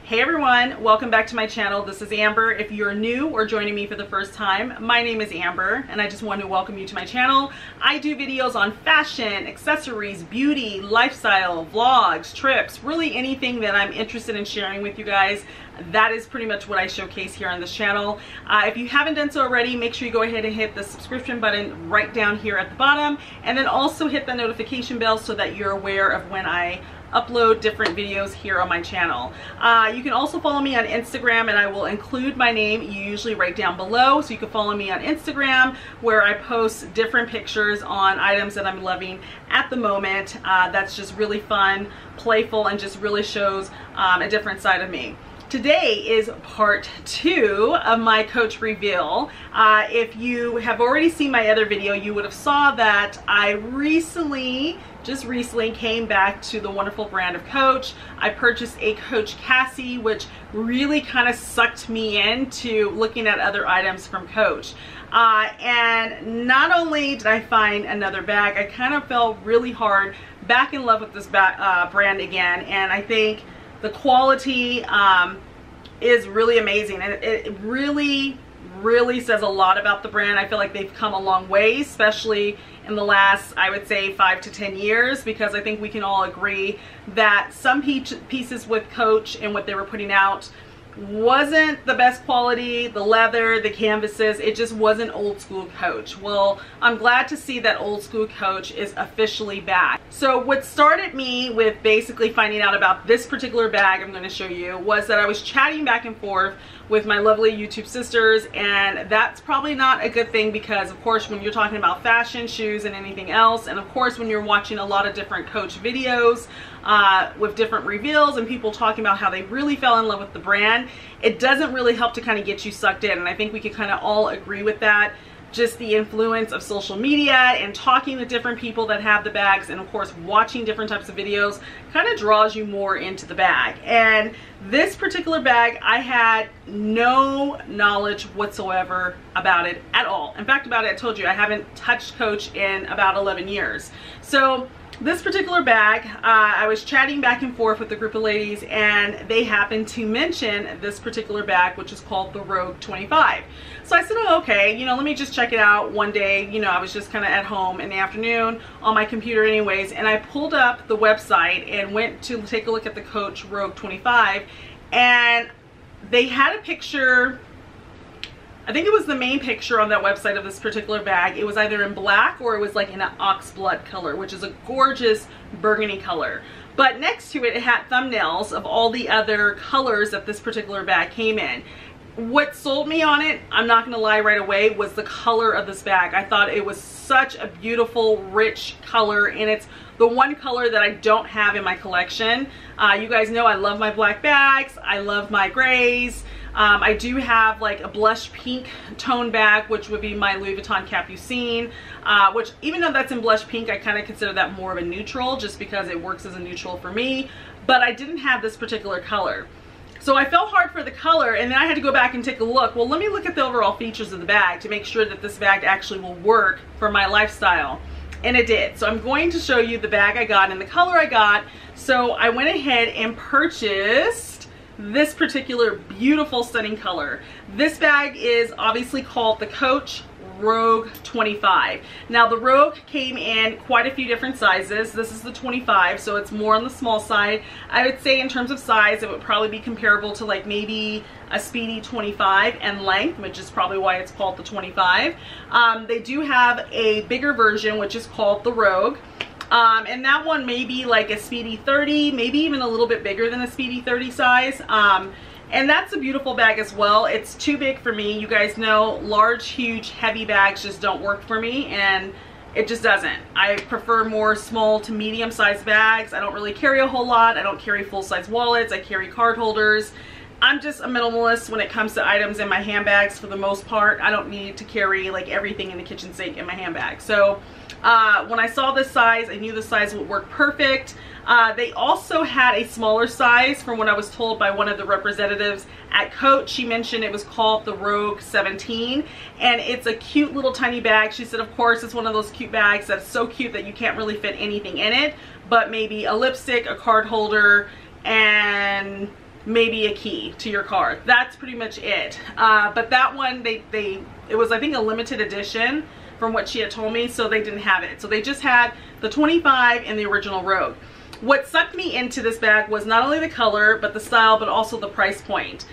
Hey everyone, welcome back to my channel. This is Amber. If you're new or joining me for the first time, my name is Amber and I just want to welcome you to my channel. I do videos on fashion, accessories, beauty, lifestyle, vlogs, trips, really anything that I'm interested in sharing with you guys. That is pretty much what I showcase here on this channel. If you haven't done so already, make sure you go ahead and hit the subscription button right down here at the bottom, and then also hit the notification bell so that you're aware of when I upload different videos here on my channel. You can also follow me on Instagram, and I will include my name usually right down below, so you can follow me on Instagram where I post different pictures on items that I'm loving at the moment. That's just really fun, playful, and just really shows a different side of me. Today is part 2 of my Coach reveal. If you have already seen my other video, you would have saw that I just recently came back to the wonderful brand of Coach. I purchased a Coach Cassie, which really kind of sucked me into looking at other items from Coach. And not only did I find another bag, I kind of fell really hard back in love with this brand again, and I think the quality is really amazing, and it really says a lot about the brand. I feel like they've come a long way, especially in the last, I would say, 5 to 10 years, because I think we can all agree that some pieces with Coach and what they were putting out wasn't the best quality. The leather, the canvases, it just wasn't old school Coach. Well, I'm glad to see that old school Coach is officially back. So what started me with basically finding out about this particular bag I'm going to show you was that I was chatting back and forth with my lovely YouTube sisters, and that's probably not a good thing, because of course when you're talking about fashion, shoes, and anything else, and of course when you're watching a lot of different Coach videos with different reveals and people talking about how they really fell in love with the brand, it doesn't really help to kind of get you sucked in. And I think we can kind of all agree with that. Just the influence of social media and talking to different people that have the bags, and of course watching different types of videos, kind of draws you more into the bag. And this particular bag, I had no knowledge whatsoever about it at all. In fact, I told you I haven't touched Coach in about 11 years. So this particular bag, I was chatting back and forth with a group of ladies, and they happened to mention this particular bag, which is called the Rogue 25. So I said, oh, okay, let me just check it out one day. I was just kind of at home in the afternoon on my computer anyways, and I pulled up the website and went to take a look at the Coach Rogue 25, and they had a picture. I think it was the main picture on that website of this particular bag. It was either in black or it was like in an ox blood color, which is a gorgeous burgundy color. But next to it, it had thumbnails of all the other colors that this particular bag came in. What sold me on it, I'm not gonna lie right away, was the color of this bag. I thought it was such a beautiful, rich color, and it's the one color that I don't have in my collection. You guys know I love my black bags, I love my grays. I do have like a blush pink tone bag, which would be my Louis Vuitton Capucine, which even though that's in blush pink, I kind of consider that more of a neutral just because it works as a neutral for me. But I didn't have this particular color. So I fell hard for the color, and then I had to go back and take a look. Well, let me look at the overall features of the bag to make sure that this bag actually will work for my lifestyle. And it did. So I'm going to show you the bag I got and the color I got. So I went ahead and purchased this particular beautiful, stunning color. This bag is obviously called the Coach Rogue 25. Now the Rogue came in quite a few different sizes. This is the 25, so it's more on the small side. I would say in terms of size, it would probably be comparable to like maybe a Speedy 25 and length, which is probably why it's called the 25. They do have a bigger version, which is called the Rogue. And that one may be like a Speedy 30, maybe even a little bit bigger than a Speedy 30 size. And that's a beautiful bag as well. It's too big for me. You guys know large, huge, heavy bags just don't work for me, and it just doesn't. I prefer more small to medium sized bags. I don't really carry a whole lot. I don't carry full size wallets. I carry card holders. I'm just a minimalist when it comes to items in my handbags for the most part. I don't need to carry like everything in the kitchen sink in my handbag. So when I saw this size, I knew the size would work perfect. They also had a smaller size from what I was told by one of the representatives at Coach. She mentioned it was called the Rogue 17, and it's a cute little tiny bag. She said, of course, it's one of those cute bags that's so cute that you can't really fit anything in it, but maybe a lipstick, a card holder, and maybe a key to your car. That's pretty much it. But that one, it was, I think, a limited edition from what she had told me, so they didn't have it. So they just had the 25 and the original Rogue. What sucked me into this bag was not only the color, but the style, but also the price point.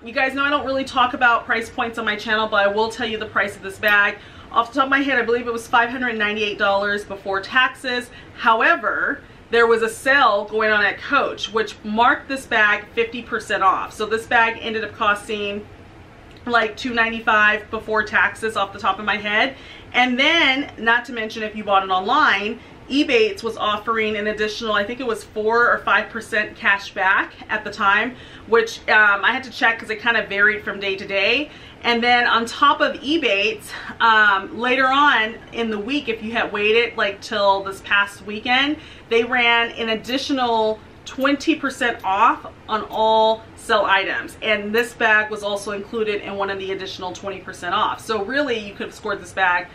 You guys know I don't really talk about price points on my channel, but I will tell you the price of this bag. Off the top of my head, I believe it was $598 before taxes. However, there was a sale going on at Coach, which marked this bag 50% off. So this bag ended up costing like $295 before taxes off the top of my head. And then, not to mention, if you bought it online, RIVETS was offering an additional, I think it was 4 or 5% cash back at the time, which I had to check because it kind of varied from day to day. And then on top of RIVETS, later on in the week, if you had waited like till this past weekend, they ran an additional 20% off on all sell items, and this bag was also included in one of the additional 20% off. So really, you could have scored this bag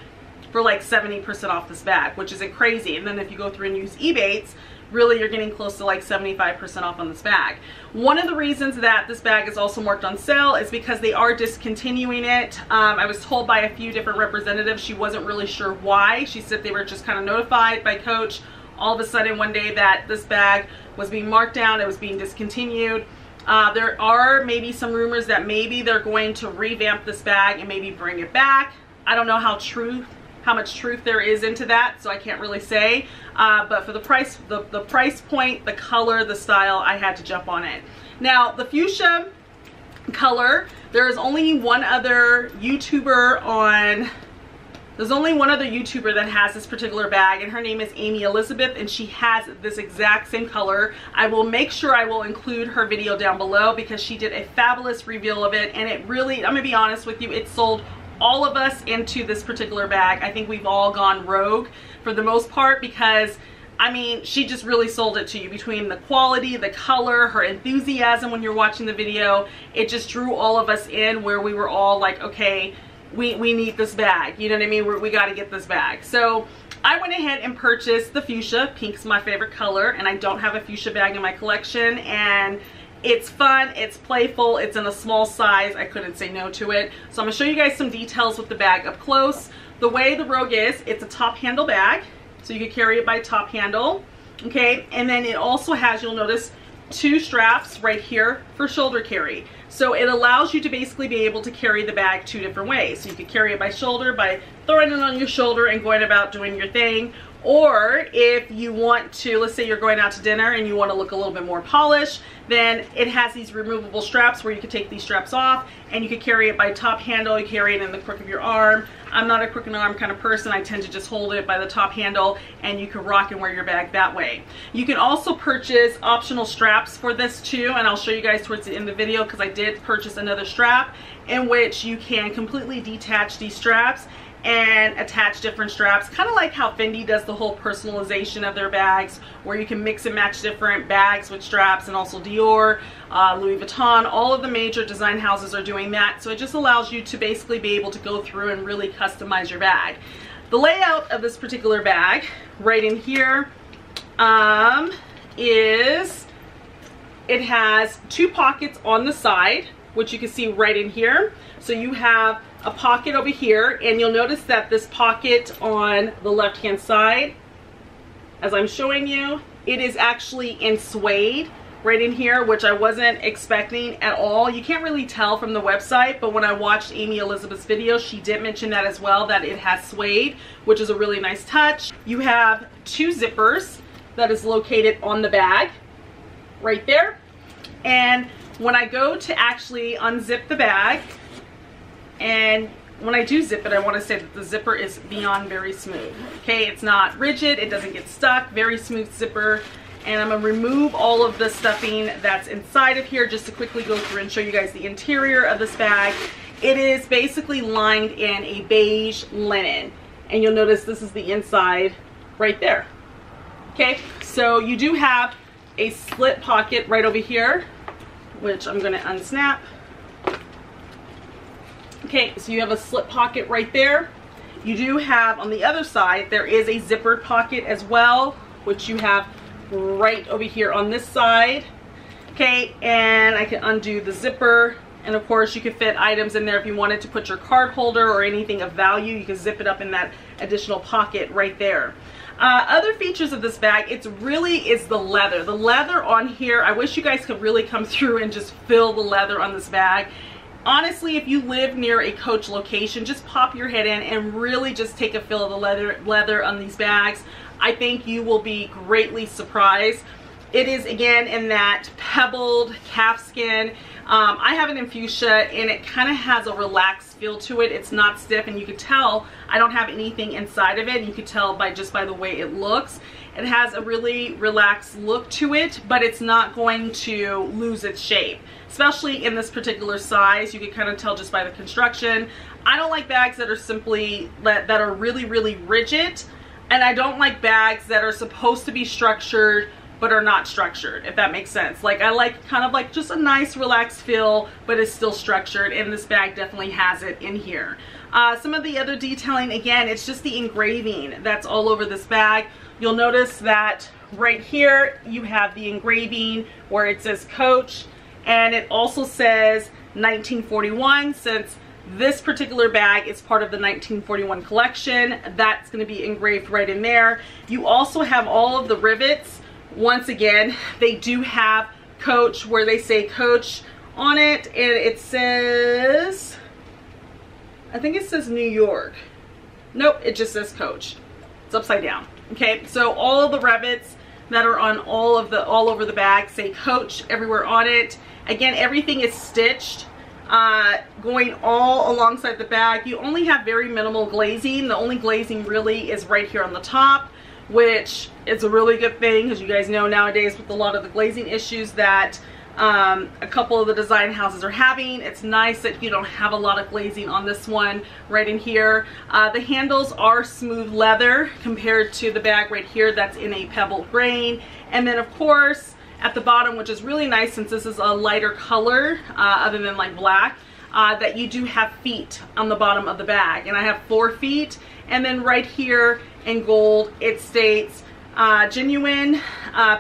for like 70% off this bag, which isn't crazy. And then if you go through and use RIVETS, really you're getting close to like 75% off on this bag. One of the reasons that this bag is also marked on sale is because they are discontinuing it. I was told by a few different representatives, she wasn't really sure why. She said they were just kind of notified by Coach all of a sudden one day that this bag was being marked down, it was being discontinued. There are maybe some rumors that maybe they're going to revamp this bag and maybe bring it back. I don't know how much truth there is into that, so I can't really say. But for the price, the price point, the color, the style, I had to jump on it. Now, the fuchsia color, there is only one other YouTuber that has this particular bag, and her name is Amy Elizabeth, and she has this exact same color. I will make sure I will include her video down below because she did a fabulous reveal of it, and it really, I'm gonna be honest with you, it sold all of us into this particular bag. I think we've all gone rogue for the most part because, I mean, she just really sold it to you. Between the quality, the color, her enthusiasm when you're watching the video, it just drew all of us in where we were all like, okay, we need this bag, you know what I mean? We got to get this bag. So I went ahead and purchased the fuchsia. Pink's my favorite color, and I don't have a fuchsia bag in my collection, and it's fun, it's playful, it's in a small size. I couldn't say no to it. So I'm gonna show you guys some details with the bag up close. The way the Rogue is, it's a top handle bag, so you can carry it by top handle, okay? And then it also has, you'll notice, 2 straps right here for shoulder carry. So it allows you to basically be able to carry the bag 2 different ways. So you could carry it by shoulder, by throwing it on your shoulder and going about doing your thing. Or if you want to, let's say you're going out to dinner and you want to look a little bit more polished, then it has these removable straps where you can take these straps off and you can carry it by top handle. You carry it in the crook of your arm. I'm not a crook and arm kind of person. I tend to just hold it by the top handle, and you can rock and wear your bag that way. You can also purchase optional straps for this too, and I'll show you guys towards the end of the video because I did purchase another strap in which you can completely detach these straps and attach different straps, kind of like how Fendi does the whole personalization of their bags, where you can mix and match different bags with straps, and also Dior, Louis Vuitton, all of the major design houses are doing that. So it just allows you to basically be able to go through and really customize your bag. The layout of this particular bag, right in here, is it has 2 pockets on the side, which you can see right in here. So you have a pocket over here, and you'll notice that this pocket on the left hand side, as I'm showing you, it is actually in suede right in here, which I wasn't expecting at all. You can't really tell from the website, but when I watched Amy Elizabeth's video, she did mention that as well, that it has suede, which is a really nice touch. You have 2 zippers that is located on the bag right there, and when I go to actually unzip the bag, and when I do zip it, I want to say that the zipper is beyond very smooth. Okay, it's not rigid, it doesn't get stuck, very smooth zipper. And I'm going to remove all of the stuffing that's inside of here just to quickly go through and show you guys the interior of this bag. It is basically lined in a beige linen, and you'll notice this is the inside right there. Okay, so you do have a slit pocket right over here, which I'm going to unsnap. Okay, so you have a slip pocket right there. You do have on the other side, there is a zippered pocket as well, which you have right over here on this side. Okay, and I can undo the zipper. And of course you could fit items in there if you wanted to put your card holder or anything of value. You can zip it up in that additional pocket right there. Other features of this bag, it's really is the leather. The leather on here, I wish you guys could really come through and just feel the leather on this bag. Honestly, if you live near a Coach location, just pop your head in and really just take a feel of the leather on these bags. I think you will be greatly surprised. It is again in that pebbled calfskin. I have it in fuchsia and it kind of has a relaxed feel to it. It's not stiff, and you could tell I don't have anything inside of it. You could tell just by the way it looks. It has a really relaxed look to it, but it's not going to lose its shape, especially in this particular size. You can kind of tell just by the construction. I don't like bags that are simply that are really rigid, and I don't like bags that are supposed to be structured but are not structured, if that makes sense. Like, I like kind of like just a nice relaxed feel, but it's still structured, and this bag definitely has it in here. Some of the other detailing, again, it's just the engraving that's all over this bag. You'll notice that right here you have the engraving where it says Coach, and it also says 1941. Since this particular bag is part of the 1941 collection, that's going to be engraved right in there. You also have all of the rivets. Once again, they do have Coach where they say Coach on it, and it says, I think it says New York. Nope, it just says Coach. It's upside down. Okay, so all of the rivets that are on all over the bag say Coach everywhere on it. Again, everything is stitched going all alongside the bag. You only have very minimal glazing. The only glazing really is right here on the top, which is a really good thing, because you guys know nowadays with a lot of the glazing issues that a couple of the design houses are having, it's nice that you don't have a lot of glazing on this one right in here. The handles are smooth leather compared to the bag right here that's in a pebbled grain. And then of course at the bottom, which is really nice since this is a lighter color other than like black, that you do have feet on the bottom of the bag, and I have 4 feet. And then right here in gold it states genuine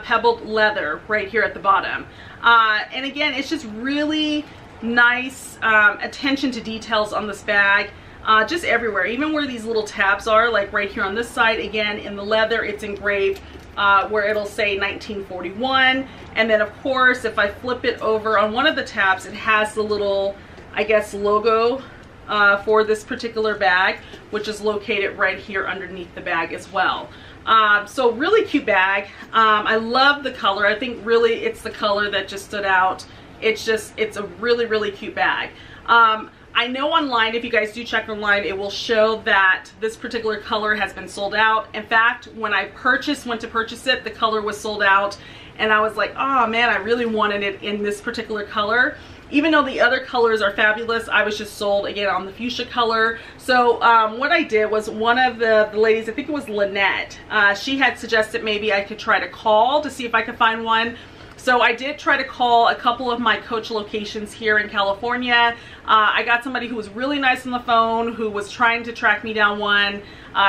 pebbled leather right here at the bottom. And again, it's just really nice attention to details on this bag, just everywhere, even where these little tabs are, like right here on this side. Again, in the leather it's engraved where it'll say 1941. And then of course if I flip it over on one of the tabs, it has the little, I guess, logo for this particular bag, which is located right here underneath the bag as well. So really cute bag. I love the color. I think really it's the color that just stood out. It's a really cute bag. I know online, if you guys do check online, it will show that this particular color has been sold out. In fact, when I went to purchase it, the color was sold out, and I was like, oh man, I really wanted it in this particular color. Even though the other colors are fabulous, I was just sold again on the fuchsia color. So what I did was, one of the ladies, I think it was Lynette, she had suggested maybe I could try to call to see if I could find one. So I did try to call a couple of my Coach locations here in California. I got somebody who was really nice on the phone who was trying to track me down one.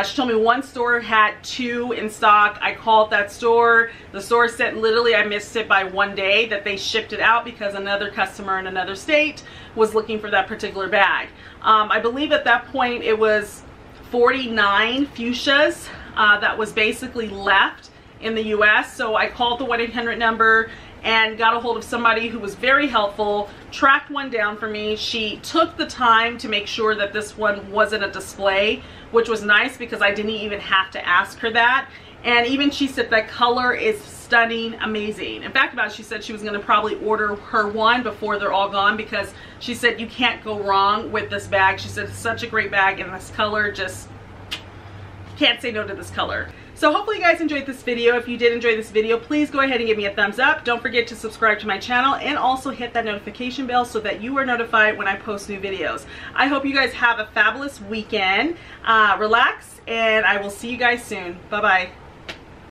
She told me one store had 2 in stock. I called that store. The store said literally I missed it by 1 day, that they shipped it out because another customer in another state was looking for that particular bag. I believe at that point it was 49 fuchsias that was basically left in the US. So I called the 1-800 number and got a hold of somebody who was very helpful, tracked one down for me. She took the time to make sure that this one wasn't a display, which was nice because I didn't even have to ask her that. And even she said that color is stunning, amazing. In fact, she said she was going to probably order her one before they're all gone, because she said you can't go wrong with this bag. She said it's such a great bag, and this color, just can't say no to this color. So hopefully you guys enjoyed this video. If you did enjoy this video, please go ahead and give me a thumbs up. Don't forget to subscribe to my channel, and also hit that notification bell so that you are notified when I post new videos. I hope you guys have a fabulous weekend. Relax, and I will see you guys soon. Bye-bye.